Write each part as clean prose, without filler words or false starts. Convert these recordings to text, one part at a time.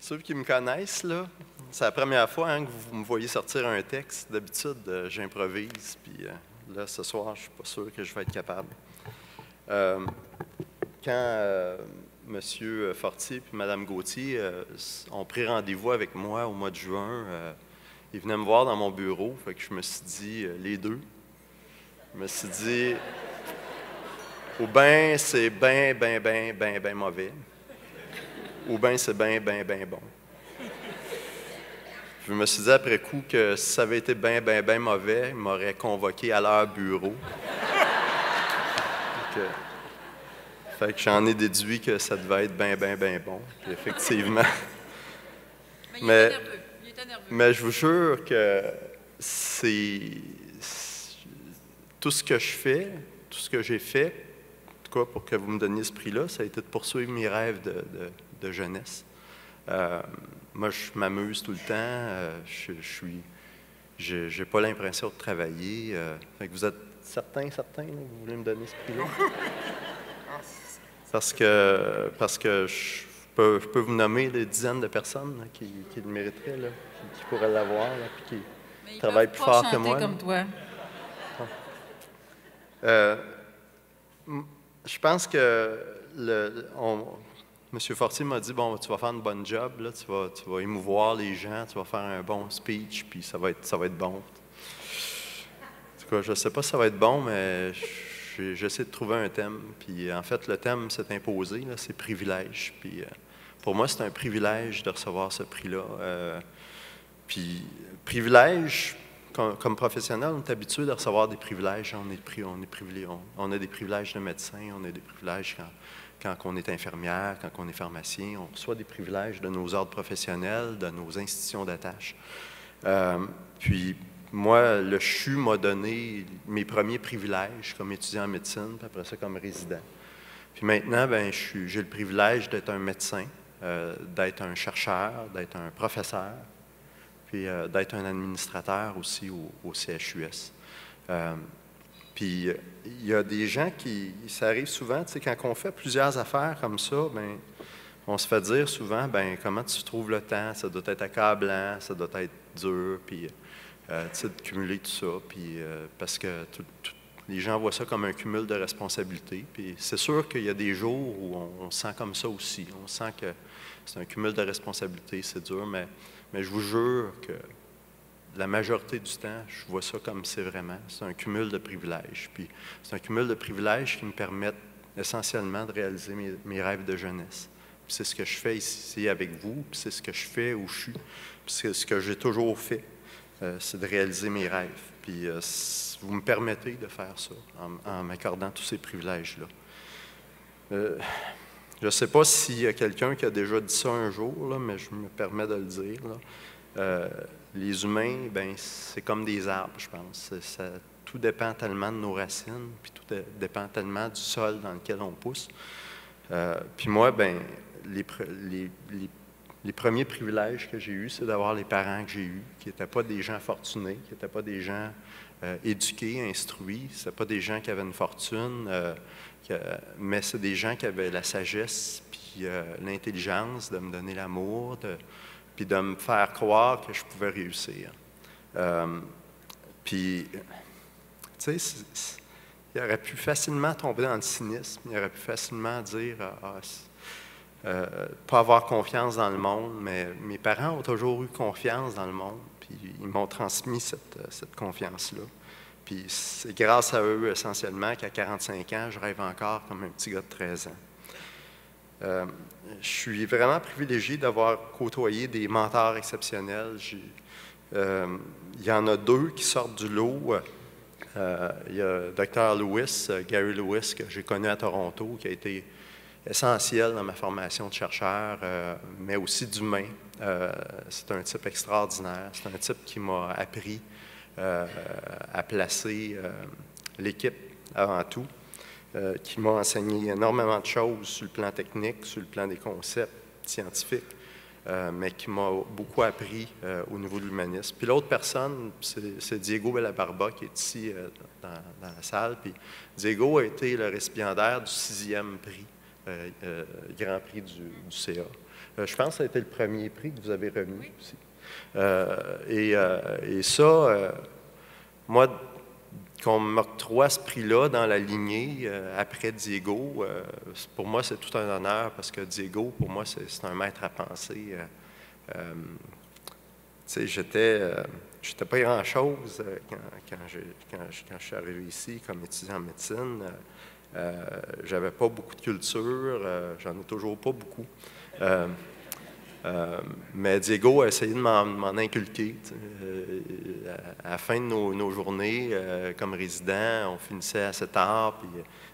Ceux qui me connaissent, là, c'est la première fois hein, que vous me voyez sortir un texte. D'habitude, j'improvise, puis là, ce soir, je ne suis pas sûr que je vais être capable. Quand M. Fortier et Mme Gauthier ont pris rendez-vous avec moi au mois de juin, ils venaient me voir dans mon bureau, fait que je me suis dit, les deux, je me suis dit, ou bien c'est bien mauvais, ou bien c'est bien bon. Je me suis dit après coup que si ça avait été bien mauvais, ils m'auraient convoqué à leur bureau. Fait que j'en ai déduit que ça devait être bien bon. Puis effectivement. Mais il était nerveux. Mais je vous jure que c'est tout ce que je fais, tout ce que j'ai fait, en tout cas pour que vous me donniez ce prix-là, ça a été de poursuivre mes rêves de jeunesse. Moi, je m'amuse tout le temps. J'ai pas l'impression de travailler. Fait que vous êtes certains là, que vous voulez me donner ce prix-là? Parce que je peux vous nommer des dizaines de personnes là, qui le mériteraient, là, qui pourraient l'avoir, là, puis qui travaillent plus fort que moi. Comme toi. Je pense que M. Fortier m'a dit, bon, tu vas faire une bonne job, là, tu vas émouvoir les gens, tu vas faire un bon speech, puis ça va être bon. En tout cas, je ne sais pas si ça va être bon, mais j'essaie de trouver un thème. Puis en fait, le thème s'est imposé, c'est privilège. Puis pour moi, c'est un privilège de recevoir ce prix-là. Puis privilège, comme professionnel, on est habitué de recevoir des privilèges. On a des privilèges de médecin, on a des privilèges quand on est infirmière, quand on est pharmacien. On reçoit des privilèges de nos ordres professionnels, de nos institutions d'attache. Puis moi, le CHU m'a donné mes premiers privilèges comme étudiant en médecine, puis après ça comme résident. Puis maintenant, j'ai le privilège d'être un médecin, d'être un chercheur, d'être un professeur, puis d'être un administrateur aussi au CHUS. Puis il y a des gens ça arrive souvent, tu sais, quand on fait plusieurs affaires comme ça, on se fait dire souvent, comment tu trouves le temps? Ça doit être accablant, ça doit être dur, puis tu sais, de cumuler tout ça, puis parce que les gens voient ça comme un cumul de responsabilités. Puis c'est sûr qu'il y a des jours où on se sent comme ça aussi. On sent que c'est un cumul de responsabilités, c'est dur, mais je vous jure que la majorité du temps, je vois ça comme c'est vraiment. C'est un cumul de privilèges. Puis c'est un cumul de privilèges qui me permettent essentiellement de réaliser mes rêves de jeunesse. Puis c'est ce que je fais ici avec vous, puis c'est ce que je fais où je suis, puis c'est ce que j'ai toujours fait. C'est de réaliser mes rêves. Puis vous me permettez de faire ça en m'accordant tous ces privilèges-là. Je ne sais pas s'il y a quelqu'un qui a déjà dit ça un jour, là, mais je me permets de le dire. Là. Les humains, c'est comme des arbres, je pense. Tout dépend tellement de nos racines, puis tout dépend tellement du sol dans lequel on pousse. Puis moi, les premiers privilèges que j'ai eus, c'est d'avoir les parents que j'ai eus, qui n'étaient pas des gens fortunés, qui n'étaient pas des gens éduqués, instruits, ce n'étaient pas des gens qui avaient une fortune, mais c'est des gens qui avaient la sagesse puis l'intelligence de me donner l'amour, puis de me faire croire que je pouvais réussir. Puis, tu sais, il aurait pu facilement tomber dans le cynisme, il aurait pu facilement dire pas avoir confiance dans le monde, mais mes parents ont toujours eu confiance dans le monde, puis ils m'ont transmis cette confiance-là. Puis c'est grâce à eux, essentiellement, qu'à 45 ans, je rêve encore comme un petit gars de 13 ans. Je suis vraiment privilégié d'avoir côtoyé des mentors exceptionnels. Il y en a deux qui sortent du lot. Il y a Dr. Lewis, Gary Lewis, que j'ai connu à Toronto, qui a été essentiel dans ma formation de chercheur, mais aussi d'humain. C'est un type extraordinaire. C'est un type qui m'a appris à placer l'équipe avant tout, qui m'a enseigné énormément de choses sur le plan technique, sur le plan des concepts scientifiques, mais qui m'a beaucoup appris au niveau de l'humanisme. Puis l'autre personne, c'est Diego Bellabarba, qui est ici dans la salle. Puis Diego a été le récipiendaire du 6e prix. Grand Prix du CA. Je pense que ça a été le premier prix que vous avez remis Oui. aussi. Et ça, moi, qu'on m'octroie ce prix-là dans la lignée après Diego, pour moi, c'est tout un honneur parce que Diego, pour moi, c'est un maître à penser. Tu sais, j'étais pas grand-chose quand je suis arrivé ici comme étudiant en médecine. J'avais pas beaucoup de culture, j'en ai toujours pas beaucoup. Mais Diego a essayé de m'en inculquer. À la fin de nos journées, comme résident, on finissait à 7 heures, puis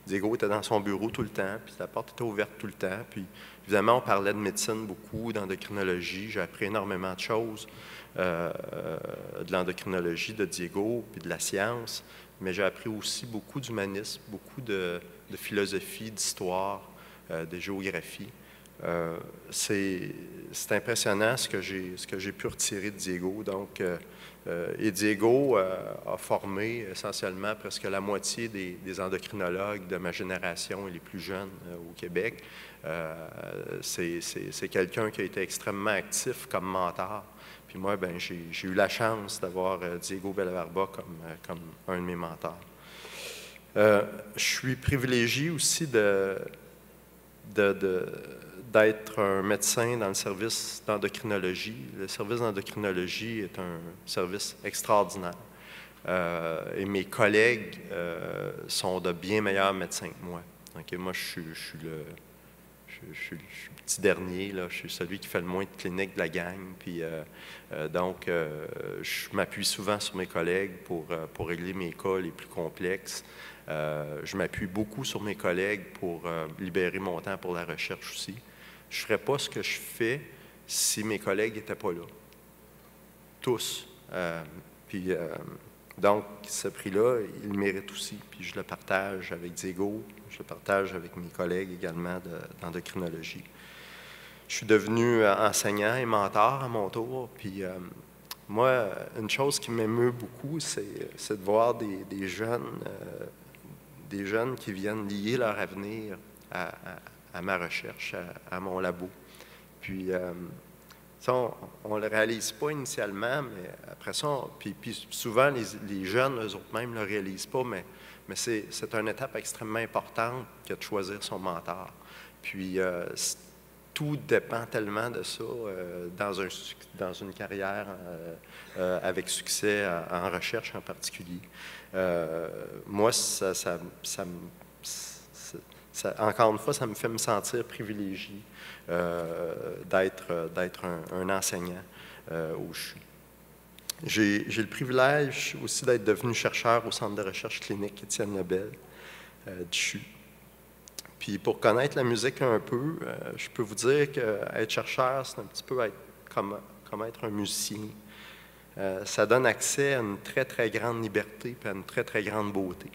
Diego était dans son bureau tout le temps, puis la porte était ouverte tout le temps. Puis évidemment, on parlait de médecine beaucoup, d'endocrinologie. J'ai appris énormément de choses de l'endocrinologie de Diego, puis de la science. Mais j'ai appris aussi beaucoup d'humanisme, beaucoup de philosophie, d'histoire, de géographie. C'est impressionnant ce que j'ai pu retirer de Diego. Donc, et Diego a formé essentiellement presque la moitié des endocrinologues de ma génération et les plus jeunes au Québec. C'est quelqu'un qui a été extrêmement actif comme mentor. Puis moi, ben, j'ai eu la chance d'avoir Diego Bellabarba comme un de mes mentors. Je suis privilégié aussi d'être un médecin dans le service d'endocrinologie. Le service d'endocrinologie est un service extraordinaire. Et mes collègues sont de bien meilleurs médecins que moi. Okay, moi, je suis le petit dernier, là. Je suis celui qui fait le moins de cliniques de la gang. Puis, donc, je m'appuie souvent sur mes collègues pour régler mes cas les plus complexes. Je m'appuie beaucoup sur mes collègues pour libérer mon temps pour la recherche aussi. Je ne ferais pas ce que je fais si mes collègues n'étaient pas là. Tous. Donc, ce prix-là, il le mérite aussi. Puis je le partage avec Diego, je le partage avec mes collègues également d'endocrinologie. Je suis devenu enseignant et mentor à mon tour. Puis moi, une chose qui m'émeut beaucoup, c'est de voir des jeunes qui viennent lier leur avenir à ma recherche, à mon labo. Puis, ça, on ne le réalise pas initialement, mais après ça, puis souvent, les jeunes, eux-mêmes, ne le réalisent pas, mais c'est une étape extrêmement importante que de choisir son mentor. Puis, tout dépend tellement de ça dans une carrière avec succès en recherche en particulier. Moi, encore une fois, ça me fait me sentir privilégié d'être un enseignant où je suis. J'ai le privilège aussi d'être devenu chercheur au Centre de recherche clinique Étienne Lebel du CHU. Puis pour connaître la musique un peu, je peux vous dire qu'être chercheur, c'est un petit peu comme être un musicien. Ça donne accès à une très, très grande liberté et à une très, très grande beauté.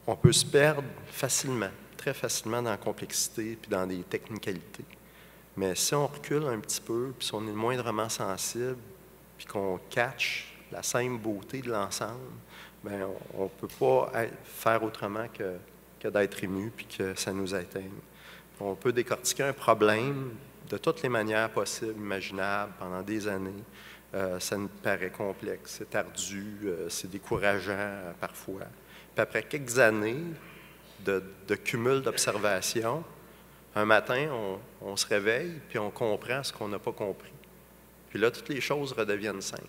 On peut se perdre facilement, très facilement dans la complexité puis dans des technicalités. Mais si on recule un petit peu, puis si on est moindrement sensible, puis qu'on catch la simple beauté de l'ensemble, bien, on ne peut pas faire autrement que d'être ému puis que ça nous atteigne. On peut décortiquer un problème de toutes les manières possibles, imaginables, pendant des années. Ça nous paraît complexe, c'est ardu, c'est décourageant parfois. Puis après quelques années de cumul d'observations, un matin, on se réveille, puis on comprend ce qu'on n'a pas compris. Puis là, toutes les choses redeviennent simples.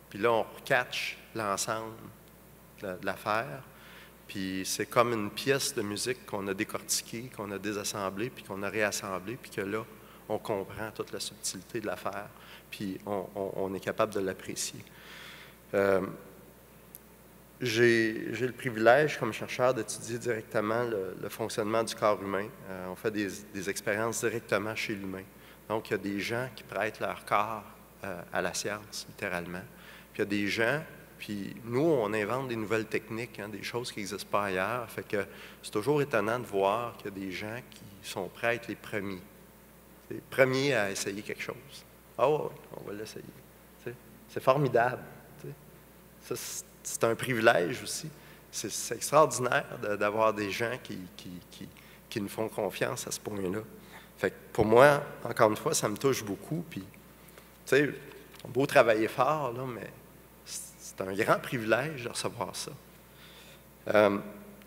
Puis là, on recatche l'ensemble de l'affaire. Puis c'est comme une pièce de musique qu'on a décortiquée, qu'on a désassemblée, puis qu'on a réassemblée, puis que là, on comprend toute la subtilité de l'affaire, puis on est capable de l'apprécier. J'ai le privilège, comme chercheur, d'étudier directement le fonctionnement du corps humain. On fait des expériences directement chez l'humain. Donc, il y a des gens qui prêtent leur corps à la science, littéralement. Puis il y a des gens, puis nous, on invente des nouvelles techniques, des choses qui n'existent pas ailleurs. Fait que c'est toujours étonnant de voir qu'il y a des gens qui sont prêts à être les premiers. Les premiers à essayer quelque chose. Ah oui, on va l'essayer. C'est formidable. Ça, c'est un privilège aussi. C'est extraordinaire d'avoir des gens qui nous font confiance à ce point-là. Fait que pour moi, encore une fois, ça me touche beaucoup. Puis, tu sais, on a beau travailler fort, là, mais c'est un grand privilège de recevoir ça.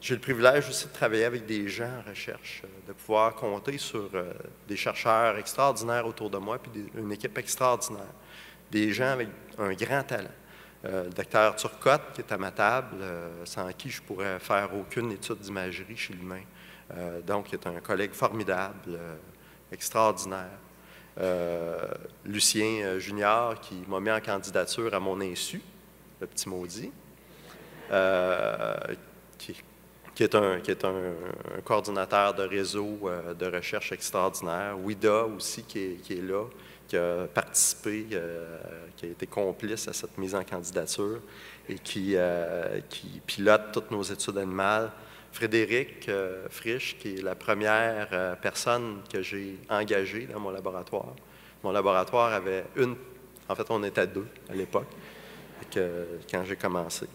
J'ai le privilège aussi de travailler avec des gens en recherche, de pouvoir compter sur des chercheurs extraordinaires autour de moi, puis une équipe extraordinaire. Des gens avec un grand talent. Le docteur Turcotte, qui est à ma table, sans qui je ne pourrais faire aucune étude d'imagerie chez l'humain. Donc, il est un collègue formidable, extraordinaire. Lucien Junior, qui m'a mis en candidature à mon insu, le petit maudit, qui est un coordinateur de réseau de recherche extraordinaire. Ouida aussi, qui est là, qui a participé, qui a été complice à cette mise en candidature et qui pilote toutes nos études animales. Frédéric Frisch, qui est la première personne que j'ai engagée dans mon laboratoire. Mon laboratoire avait en fait, on était 2 à l'époque, quand j'ai commencé.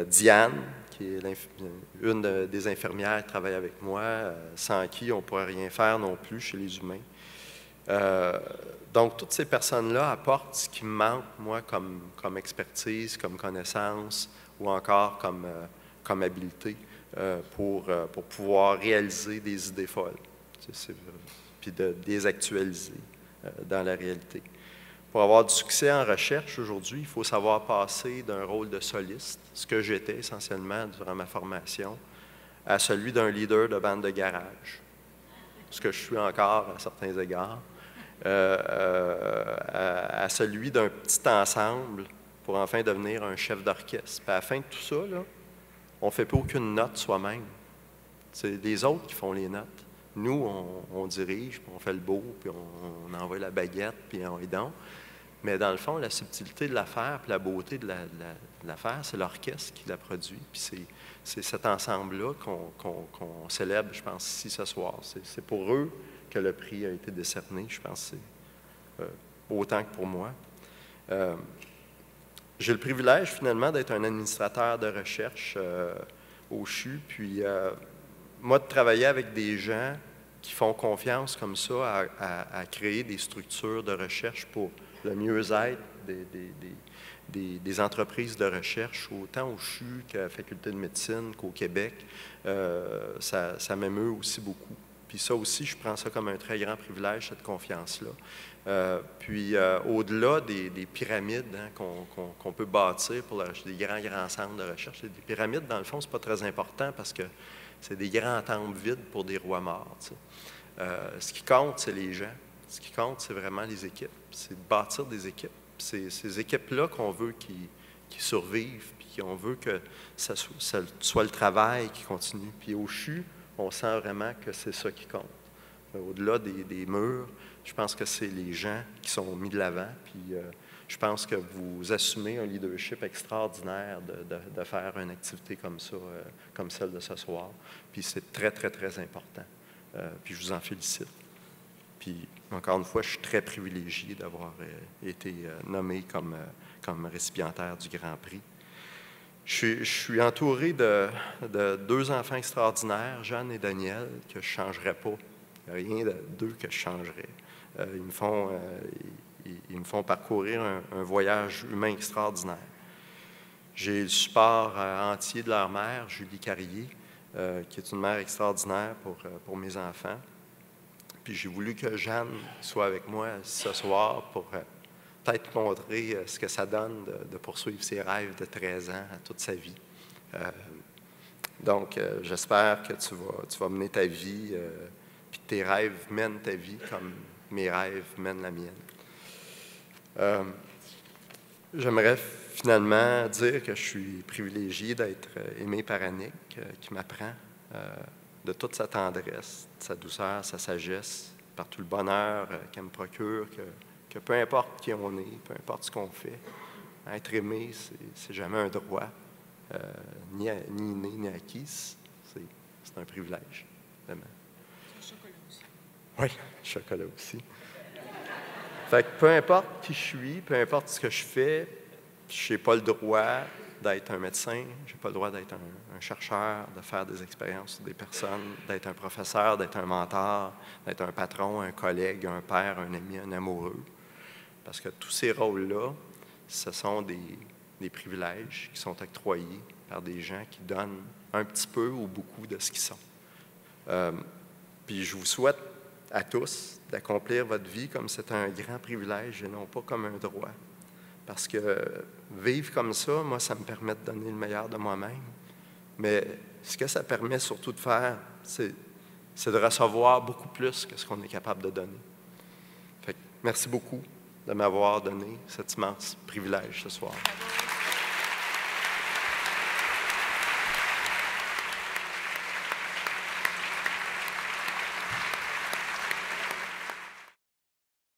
Diane, qui est une des infirmières qui travaille avec moi, sans qui on ne pourrait rien faire non plus chez les humains. Donc, toutes ces personnes-là apportent ce qui me manque, moi, comme expertise, comme connaissance ou encore comme habileté pour pouvoir réaliser des idées folles, puis de les actualiser dans la réalité. Pour avoir du succès en recherche aujourd'hui, il faut savoir passer d'un rôle de soliste, ce que j'étais essentiellement durant ma formation, à celui d'un leader de bande de garage, ce que je suis encore à certains égards, à celui d'un petit ensemble pour enfin devenir un chef d'orchestre. Puis à la fin de tout ça, là, on ne fait pas aucune note soi-même. C'est les autres qui font les notes. Nous, on dirige, puis on fait le beau, puis on envoie la baguette, puis on est donc. Mais dans le fond, la subtilité de l'affaire, puis la beauté de l'affaire, c'est l'orchestre qui la produit. Puis c'est cet ensemble-là qu'on célèbre, je pense, ici ce soir. C'est pour eux que le prix a été décerné, je pense, c'est autant que pour moi. J'ai le privilège, finalement, d'être un administrateur de recherche au CHU, puis moi, de travailler avec des gens qui font confiance comme ça à créer des structures de recherche pour le mieux-être des entreprises de recherche, autant au CHU qu'à la Faculté de médecine qu'au Québec, ça m'émeut aussi beaucoup. Puis ça aussi, je prends ça comme un très grand privilège, cette confiance-là. Puis au-delà des pyramides qu'on peut bâtir pour des grands centres de recherche, des pyramides, dans le fond, c'est pas très important parce que c'est des grands temples vides pour des rois morts. Ce qui compte, c'est les gens. Ce qui compte, c'est vraiment les équipes. C'est de bâtir des équipes. C'est ces équipes-là qu'on veut qui survivent, puis qu'on veut que ça soit le travail qui continue. Puis au CHU, on sent vraiment que c'est ça qui compte. Au-delà des murs, je pense que c'est les gens qui sont mis de l'avant. Puis je pense que vous assumez un leadership extraordinaire de faire une activité comme ça, comme celle de ce soir. Puis c'est très, très, très important. Puis je vous en félicite. Puis, encore une fois, je suis très privilégié d'avoir été nommé comme récipiendaire du Grand Prix. Je suis entouré de 2 enfants extraordinaires, Jeanne et Daniel, que je ne changerais pas. Il n'y a rien d'eux que je changerais. Ils me font parcourir un voyage humain extraordinaire. J'ai le support entier de leur mère, Julie Carrier, qui est une mère extraordinaire pour mes enfants. Puis j'ai voulu que Jeanne soit avec moi ce soir pour peut-être montrer ce que ça donne de poursuivre ses rêves de 13 ans à toute sa vie. Donc, j'espère que tu vas mener ta vie, puis que tes rêves mènent ta vie comme mes rêves mènent la mienne. J'aimerais finalement dire que je suis privilégié d'être aimé par Annick, qui m'apprend de toute sa tendresse, sa douceur, sa sagesse, par tout le bonheur qu'elle me procure, que peu importe qui on est, peu importe ce qu'on fait, être aimé, c'est jamais un droit, ni inné, ni acquis, c'est un privilège, vraiment. Le chocolat aussi. Oui, le chocolat aussi. Fait que peu importe qui je suis, peu importe ce que je fais, je n'ai pas le droit d'être un médecin, je n'ai pas le droit d'être un chercheur, de faire des expériences sur des personnes, d'être un professeur, d'être un mentor, d'être un patron, un collègue, un père, un ami, un amoureux. Parce que tous ces rôles-là, ce sont des privilèges qui sont octroyés par des gens qui donnent un petit peu ou beaucoup de ce qu'ils sont. Puis je vous souhaite à tous d'accomplir votre vie comme c'est un grand privilège et non pas comme un droit. Parce que vivre comme ça, moi, ça me permet de donner le meilleur de moi-même. Mais ce que ça permet surtout de faire, c'est de recevoir beaucoup plus que ce qu'on est capable de donner. Fait que merci beaucoup de m'avoir donné cet immense privilège ce soir.